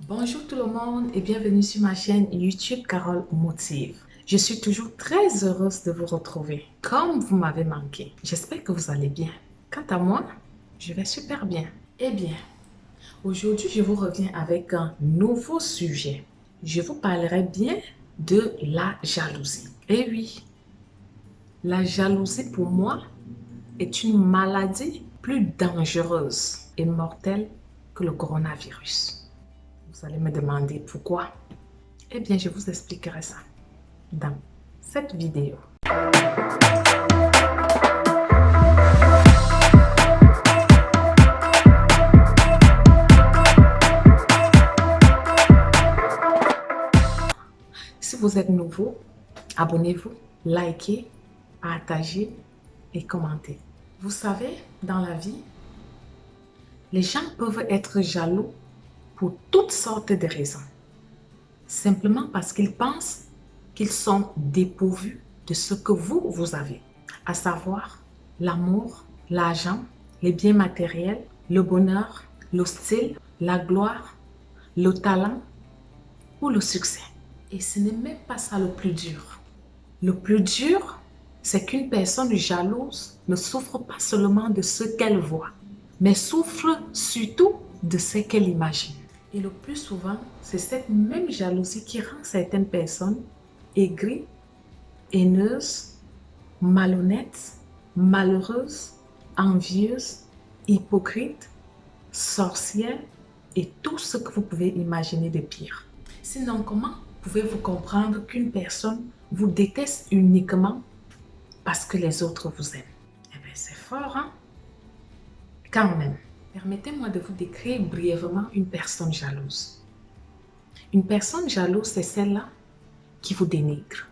Bonjour tout le monde et bienvenue sur ma chaîne YouTube Carole Motive. Je suis toujours très heureuse de vous retrouver, comme vous m'avez manqué. J'espère que vous allez bien. Quant à moi, je vais super bien. Eh bien, aujourd'hui je vous reviens avec un nouveau sujet. Je vous parlerai bien de la jalousie. Eh oui, la jalousie pour moi est une maladie plus dangereuse et mortelle que le coronavirus. Vous allez me demander pourquoi? Eh bien, je vous expliquerai ça dans cette vidéo. Si vous êtes nouveau, abonnez-vous, likez, partagez et commentez. Vous savez, dans la vie, les gens peuvent être jaloux pour toutes sortes de raisons. Simplement parce qu'ils pensent qu'ils sont dépourvus de ce que vous avez, à savoir l'amour, l'argent, les biens matériels, le bonheur, le style, la gloire, le talent ou le succès. Et ce n'est même pas ça le plus dur. Le plus dur, c'est qu'une personne jalouse ne souffre pas seulement de ce qu'elle voit, mais souffre surtout de ce qu'elle imagine. Et le plus souvent, c'est cette même jalousie qui rend certaines personnes aigries, haineuses, malhonnêtes, malheureuses, envieuses, hypocrites, sorcières et tout ce que vous pouvez imaginer de pire. Sinon, comment pouvez-vous comprendre qu'une personne vous déteste uniquement parce que les autres vous aiment? Eh bien, c'est fort, hein? Quand même. Permettez-moi de vous décrire brièvement une personne jalouse. Une personne jalouse, c'est celle-là qui vous dénigre.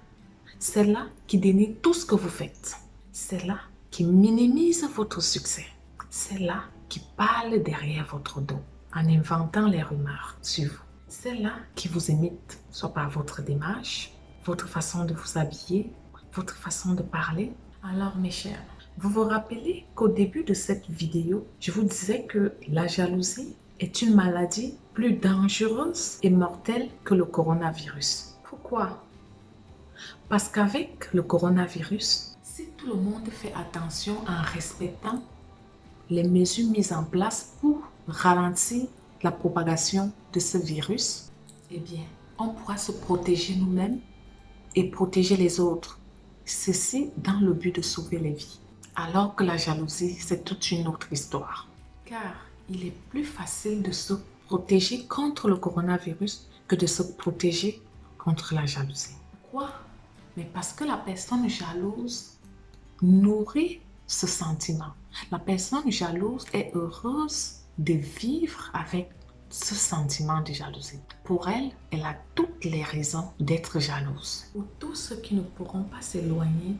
Celle-là qui dénigre tout ce que vous faites. Celle-là qui minimise votre succès. Celle-là qui parle derrière votre dos en inventant les rumeurs sur vous. Celle-là qui vous imite, soit par votre démarche, votre façon de vous habiller, votre façon de parler. Alors mes chers, vous vous rappelez qu'au début de cette vidéo, je vous disais que la jalousie est une maladie plus dangereuse et mortelle que le coronavirus. Pourquoi? Parce qu'avec le coronavirus, si tout le monde fait attention en respectant les mesures mises en place pour ralentir la propagation de ce virus, eh bien, on pourra se protéger nous-mêmes et protéger les autres. Ceci dans le but de sauver les vies. Alors que la jalousie, c'est toute une autre histoire. Car il est plus facile de se protéger contre le coronavirus que de se protéger contre la jalousie. Pourquoi? Mais parce que la personne jalouse nourrit ce sentiment. La personne jalouse est heureuse de vivre avec ce sentiment de jalousie. Pour elle, elle a toutes les raisons d'être jalouse. Pour tous ceux qui ne pourront pas s'éloigner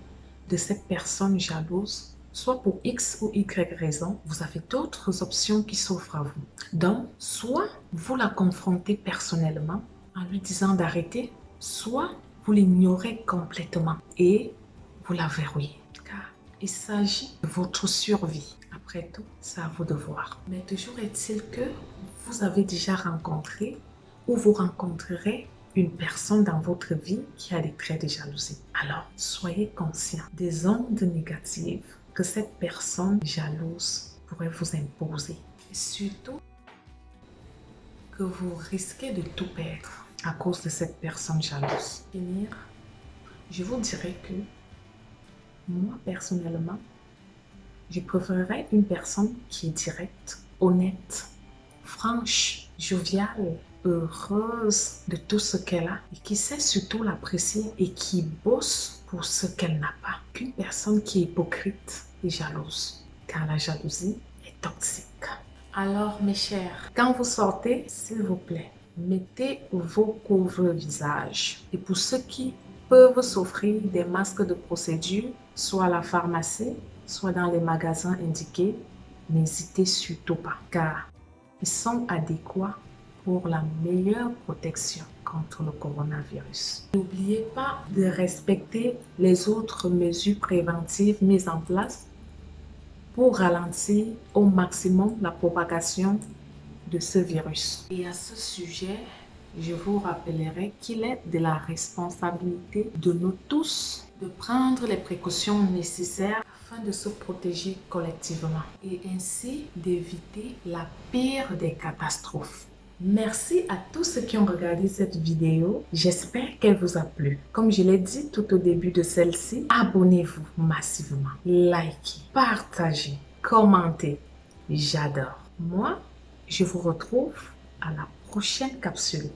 de cette personne jalouse, soit pour X ou Y raison, vous avez d'autres options qui s'offrent à vous. Donc, soit vous la confrontez personnellement en lui disant d'arrêter, soit vous l'ignorez complètement et vous la verrouillez. Car il s'agit de votre survie. Après tout, c'est à vous de voir. Mais toujours est-il que vous avez déjà rencontré ou vous rencontrerez une personne dans votre vie qui a des traits de jalousie. Alors, soyez conscient des ondes négatives que cette personne jalouse pourrait vous imposer. Et surtout, que vous risquez de tout perdre à cause de cette personne jalouse. Pour finir, je vous dirais que moi, personnellement, je préférerais une personne qui est directe, honnête, franche, joviale, heureuse de tout ce qu'elle a et qui sait surtout l'apprécier et qui bosse pour ce qu'elle n'a pas. Qu'une personne qui est hypocrite et jalouse, car la jalousie est toxique. Alors mes chers, quand vous sortez, s'il vous plaît, mettez vos couvre-visages. Et pour ceux qui peuvent s'offrir des masques de procédure, soit à la pharmacie, soit dans les magasins indiqués, n'hésitez surtout pas, car ils sont adéquats pour la meilleure protection contre le coronavirus. N'oubliez pas de respecter les autres mesures préventives mises en place pour ralentir au maximum la propagation de ce virus. Et à ce sujet, je vous rappellerai qu'il est de la responsabilité de nous tous de prendre les précautions nécessaires afin de se protéger collectivement et ainsi d'éviter la pire des catastrophes. Merci à tous ceux qui ont regardé cette vidéo. J'espère qu'elle vous a plu. Comme je l'ai dit tout au début de celle-ci, abonnez-vous massivement, likez, partagez, commentez. J'adore. Moi, je vous retrouve à la prochaine capsule.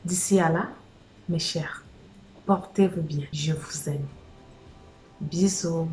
D'ici à là, mes chers, portez-vous bien. Je vous aime. Bisous.